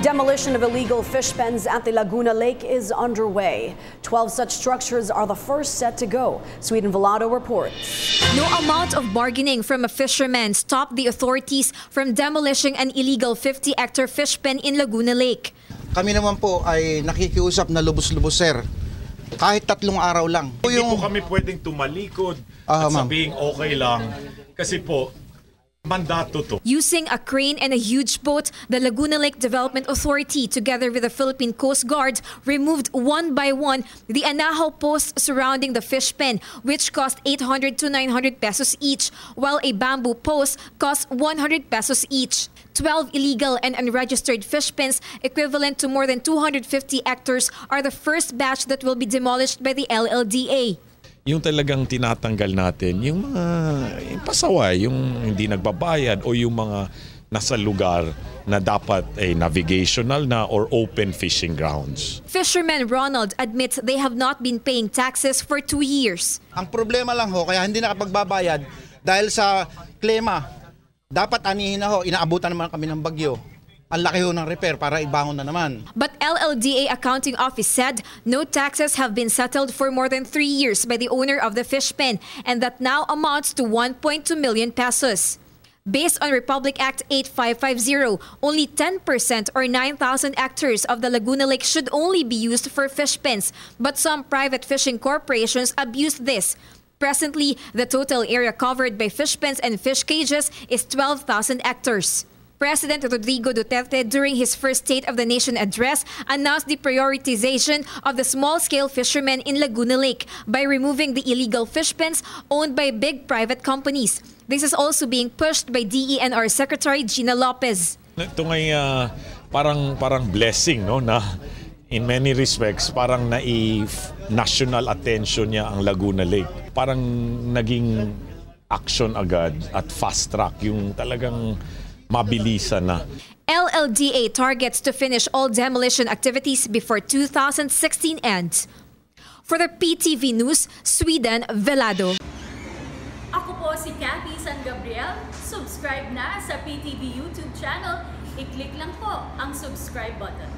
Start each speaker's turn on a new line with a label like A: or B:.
A: Demolition of illegal fish pens at the Laguna Lake is underway. 12 such structures are the first set to go. Sweden Velado reports.
B: No amount of bargaining from a fisherman stopped the authorities from demolishing an illegal 50-hectare fish pen in Laguna Lake.
C: Kami naman po ay nakikiusap na lubos-lubos, sir. Kahit 3 araw lang.
D: Hindi po kami pwedeng tumalikod at sabihing okay lang. Kasi po, mandato to.
B: Using a crane and a huge boat, the Laguna Lake Development Authority, together with the Philippine Coast Guard, removed one by one the anahaw posts surrounding the fish pen, which cost 800 to 900 pesos each, while a bamboo post cost 100 pesos each. 12 illegal and unregistered fish pens, equivalent to more than 250 hectares, are the first batch that will be demolished by the LLDA.
E: Yung talagang tinatanggal natin, yung mga pasaway, yung hindi nagbabayad o yung mga nasa lugar na dapat ay navigational na or open fishing grounds.
B: Fisherman Ronald admits they have not been paying taxes for 2 years.
C: Ang problema lang ho, kaya hindi nakapagbabayad dahil sa klema. Dapat anihin na ho, inaabutan naman kami ng bagyo. Ang laki ho ng repair para ibangon na naman.
B: But LLDA Accounting Office said no taxes have been settled for more than 3 years by the owner of the fish pen, and that now amounts to 1.2 million pesos. Based on Republic Act 8550, only 10% or 9,000 hectares of the Laguna Lake should only be used for fish pens, but some private fishing corporations abuse this. Presently, the total area covered by fish pens and fish cages is 12,000 hectares. President Rodrigo Duterte, during his first State of the Nation address, announced the prioritization of the small-scale fishermen in Laguna Lake by removing the illegal fish pens owned by big private companies. This is also being pushed by DENR Secretary Gina Lopez.
E: Ito ngay parang blessing, no, na in many respects parang national attention niya ang Laguna Lake. Parang naging action agad at fast track yung talagang mabilisan na.
B: LLDA targets to finish all demolition activities before 2016 ends. For the PTV News, Sweden Velado.
F: Ako po si Cathy San Gabriel. Subscribe na sa PTV YouTube channel. I-click lang po ang subscribe button.